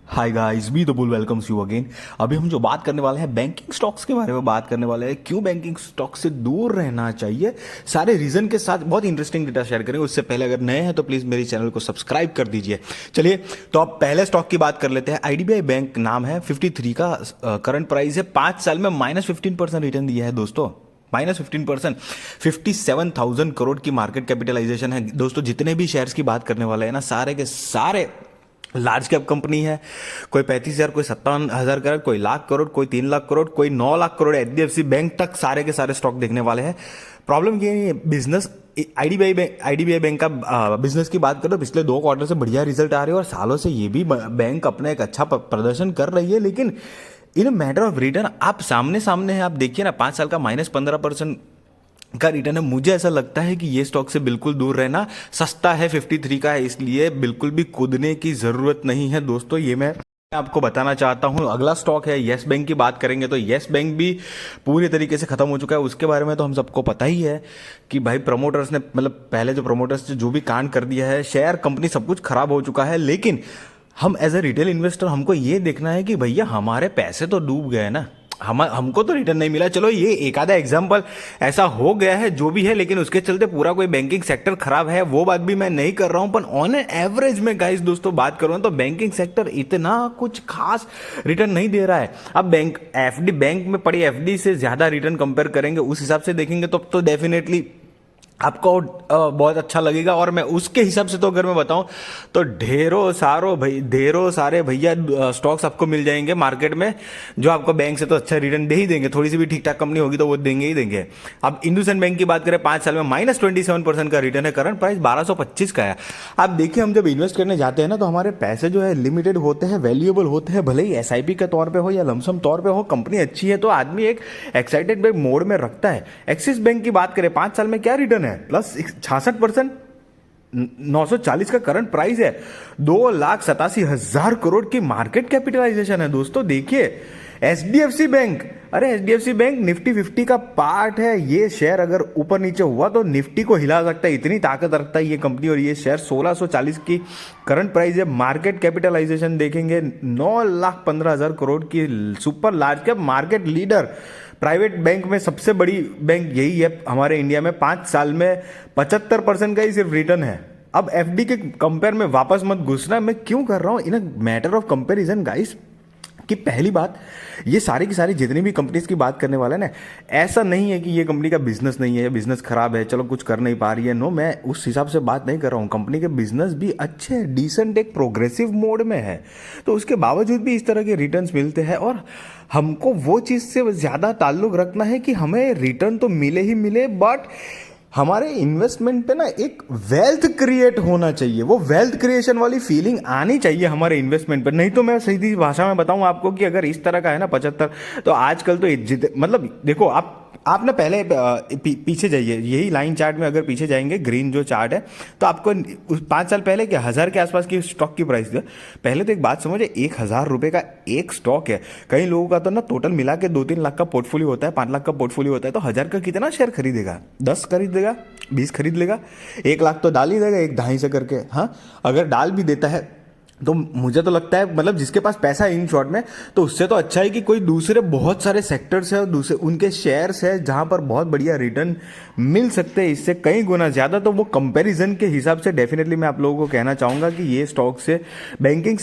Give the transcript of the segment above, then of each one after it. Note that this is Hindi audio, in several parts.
Hi guys, be the bull welcomes you again. अभी हम जो बात करने वाले हैं बैंकिंग स्टॉक्स के बारे में बात करने वाले हैं। क्यों बैंकिंग स्टॉक से दूर रहना चाहिए, सारे रीजन के साथ बहुत इंटरेस्टिंग डेटा शेयर करेंगे। उससे पहले अगर नए हैं तो प्लीज मेरे चैनल को सब्सक्राइब कर दीजिए। चलिए, तो अब पहले स्टॉक की बात कर लेते हैं। आईडीबीआई बैंक नाम है, 53 का करंट प्राइस है। 5 साल में -15% रिटर्न दिया है दोस्तों, -15%। 57,000 करोड़ की मार्केट कैपिटलाइजेशन है दोस्तों। जितने भी शेयर्स की बात करने वाले हैं ना, सारे के सारे लार्ज कैप कंपनी है। कोई 35,000, कोई 57,000 करोड़, कोई लाख करोड़, कोई 3 लाख करोड़, कोई 9 लाख करोड़। एचडीएफसी बैंक तक सारे के सारे स्टॉक देखने वाले हैं। प्रॉब्लम ये है, बिजनेस आईडीबीआई बैंक का बिजनेस की बात करो, पिछले 2 क्वार्टर से बढ़िया रिजल्ट आ रहे हैं और सालों से ये भी बैंक अपना एक अच्छा प्रदर्शन कर रही है। लेकिन इन मैटर ऑफ रिटर्न आप सामने सामने है, आप देखिए ना, 5 साल का -15% का रिटर्न है। मुझे ऐसा लगता है कि ये स्टॉक से बिल्कुल दूर रहना। सस्ता है, 53 का है, इसलिए बिल्कुल भी कूदने की जरूरत नहीं है दोस्तों। ये मैं आपको बताना चाहता हूं। अगला स्टॉक है येस बैंक की बात करेंगे तो येस बैंक भी पूरी तरीके से खत्म हो चुका है। उसके बारे में तो हम सबको पता ही है कि भाई प्रमोटर्स ने, मतलब पहले जो प्रमोटर्स ने जो भी कांड कर दिया है, शेयर कंपनी सब कुछ खराब हो चुका है। लेकिन हम एज ए रिटेल इन्वेस्टर हमको ये देखना है कि भैया हमारे पैसे तो डूब गए ना, हमको तो रिटर्न नहीं मिला। चलो ये एक आधा एग्जाम्पल ऐसा हो गया है जो भी है, लेकिन उसके चलते पूरा कोई बैंकिंग सेक्टर खराब है वो बात भी मैं नहीं कर रहा हूं। पर ऑन एवरेज में गाइस दोस्तों बात करूं तो बैंकिंग सेक्टर इतना कुछ खास रिटर्न नहीं दे रहा है। अब बैंक में पड़ी एफडी से ज्यादा रिटर्न कंपेयर करेंगे, उस हिसाब से देखेंगे तो डेफिनेटली आपको बहुत अच्छा लगेगा। और मैं उसके हिसाब से तो अगर मैं बताऊं तो ढेरों सारे भैया स्टॉक्स आपको मिल जाएंगे मार्केट में, जो आपको बैंक से तो अच्छा रिटर्न दे ही देंगे। थोड़ी सी भी ठीक ठाक कंपनी होगी तो वो देंगे ही देंगे। अब इंडसइंड बैंक की बात करें, 5 साल में -27% का रिटर्न है। करंट प्राइस 1225 का है। आप देखिए, हम जब इन्वेस्ट करने जाते हैं ना तो हमारे पैसे जो है लिमिटेड होते हैं, वैल्यूएबल होते हैं। भले ही एसआईपी के तौर पर हो या लमसम तौर पर हो, कंपनी अच्छी है तो आदमी एक एक्साइटेड मोड में रखता है। एक्सिस बैंक की बात करें, 5 साल में क्या रिटर्न है, +66%। 940 का करंट प्राइस है। 2,87,000 करोड़ की मार्केट कैपिटलाइजेशन है दोस्तों। देखिए एचडीएफसी बैंक, अरे एचडीएफसी बैंक निफ्टी 50 का पार्ट है। ये शेयर अगर ऊपर नीचे हुआ तो निफ्टी को हिला सकता है, इतनी ताकत रखता है ये कंपनी। और ये शेयर 1,640 की करंट प्राइस है। मार्केट कैपिटलाइजेशन देखेंगे 9,15,000 करोड़ की। Super large cap market leader, private bank में सबसे बड़ी बैंक यही है हमारे इंडिया में। 5 साल में 75% का ही सिर्फ रिटर्न है। अब एफडी के कंपेयर में वापस मत घुसना। मैं क्यों कर रहा हूं इन मैटर ऑफ कंपेरिजन गाइस, कि पहली बात, ये सारी की सारी जितनी भी कंपनीज की बात करने वाले ना, ऐसा नहीं है कि ये कंपनी का बिजनेस नहीं है, बिजनेस खराब है, चलो कुछ कर नहीं पा रही है। नो, मैं उस हिसाब से बात नहीं कर रहा हूँ। कंपनी के बिजनेस भी अच्छे हैं, डिसेंट, एक प्रोग्रेसिव मोड में है, तो उसके बावजूद भी इस तरह के रिटर्न्स मिलते हैं। और हमको वो चीज़ से ज़्यादा ताल्लुक रखना है कि हमें रिटर्न तो मिले ही मिले, बट हमारे इन्वेस्टमेंट पे ना एक वेल्थ क्रिएट होना चाहिए। वो वेल्थ क्रिएशन वाली फीलिंग आनी चाहिए हमारे इन्वेस्टमेंट पर। नहीं तो मैं सीधी भाषा में बताऊं आपको कि अगर इस तरह का है ना 75, तो आजकल तो मतलब देखो, आप ना पहले पीछे जाइए, यही लाइन चार्ट में अगर पीछे जाएंगे, ग्रीन जो चार्ट है, तो आपको 5 साल पहले क्या 1000 के आसपास की स्टॉक की प्राइस है। पहले तो एक बात समझे, 1,000 रुपए का एक स्टॉक है। कई लोगों का तो ना टोटल मिला के 2-3 लाख का पोर्टफोलियो होता है, 5 लाख का पोर्टफोलियो होता है। तो 1000 का कितना शेयर खरीदेगा? 10 खरीद लेगा, 20 खरीद लेगा, 1 लाख तो डाल ही देगा, 1-2.5 से करके। हाँ, अगर डाल भी देता है तो मुझे तो लगता है, मतलब जिसके पास पैसा है इन शॉर्ट में, तो उससे तो अच्छा है कि कोई दूसरे बहुत सारे सेक्टर्स है और दूसरे उनके शेयर्स है जहां पर बहुत बढ़िया रिटर्न मिल सकते हैं, इससे कई गुना ज्यादा। तो वो कंपैरिजन के हिसाब से डेफिनेटली मैं आप लोगों को कहना चाहूंगा कि ये स्टॉक से, बैंकिंग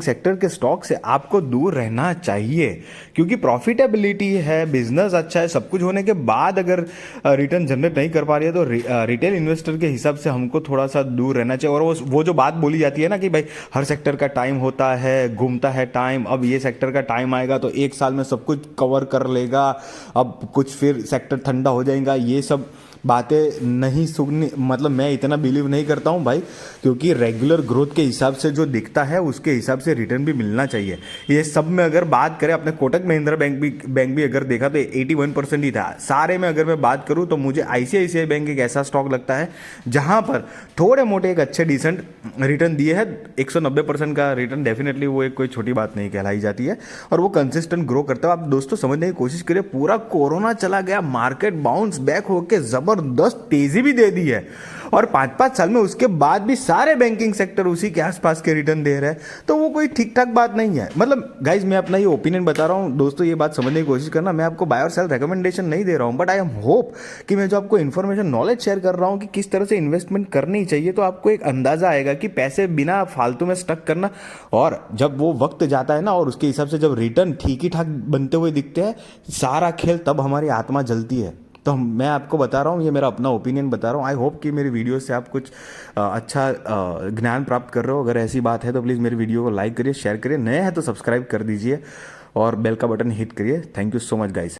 सेक्टर के स्टॉक से आपको दूर रहना चाहिए। क्योंकि प्रॉफिटेबिलिटी है, बिजनेस अच्छा है, सब कुछ होने के बाद अगर रिटर्न जनरेट नहीं कर पा रही है तो रिटेल इन्वेस्टर के हिसाब से हमको थोड़ा सा दूर रहना चाहिए। और वो जो बात बोली जाती है ना कि भाई हर सेक्टर का टाइम होता है, घूमता है टाइम, अब ये सेक्टर का टाइम आएगा तो 1 साल में सब कुछ कवर कर लेगा, अब कुछ फिर सेक्टर ठंडा हो जाएगा, ये सब बातें नहीं सुननी, मतलब मैं इतना बिलीव नहीं करता हूं भाई। क्योंकि रेगुलर ग्रोथ के हिसाब से जो दिखता है उसके हिसाब से रिटर्न भी मिलना चाहिए। ये सब में अगर बात करें, अपने कोटक महिंद्रा बैंक भी अगर देखा तो 81% ही था। सारे में अगर मैं बात करूं तो मुझे आईसीआईसीआई बैंक एक ऐसा स्टॉक लगता है जहां पर थोड़े मोटे एक अच्छे डिसेंट रिटर्न दिए हैं। 190% का रिटर्न डेफिनेटली वो एक कोई छोटी बात नहीं कहलाई जाती है, और वो कंसिस्टेंट ग्रो करता है। आप दोस्तों समझने की कोशिश करिए, पूरा कोरोना चला गया, मार्केट बाउंस बैक होकर जबरदस्त तेजी भी दे दी है, और 5-5 साल में उसके बाद भी सारे बैंकिंग सेक्टर उसी के आसपास के रिटर्न दे रहे हैं, तो वो कोई ठीक ठाक बात नहीं है। मतलब गाइज मैं अपना ये ओपिनियन बता रहा हूँ दोस्तों, ये बात समझने की कोशिश करना। मैं आपको बाय और सेल रिकमेंडेशन नहीं दे रहा हूँ, बट आई एम होप कि मैं जो आपको इन्फॉर्मेशन नॉलेज शेयर कर रहा हूँ कि किस तरह से इन्वेस्टमेंट करनी चाहिए, तो आपको एक अंदाजा आएगा कि पैसे बिना फालतू में स्टक करना, और जब वो वक्त जाता है ना और उसके हिसाब से जब रिटर्न ठीक ही ठाक बनते हुए दिखते हैं, सारा खेल तब हमारी आत्मा जलती है। तो मैं आपको बता रहा हूँ, ये मेरा अपना ओपिनियन बता रहा हूँ। आई होप कि मेरी वीडियो से आप कुछ अच्छा ज्ञान प्राप्त कर रहे हो। अगर ऐसी बात है तो प्लीज़ मेरी वीडियो को लाइक करिए, शेयर करिए, नए हैं तो सब्सक्राइब कर दीजिए और बेल का बटन हिट करिए। Thank you so much guys.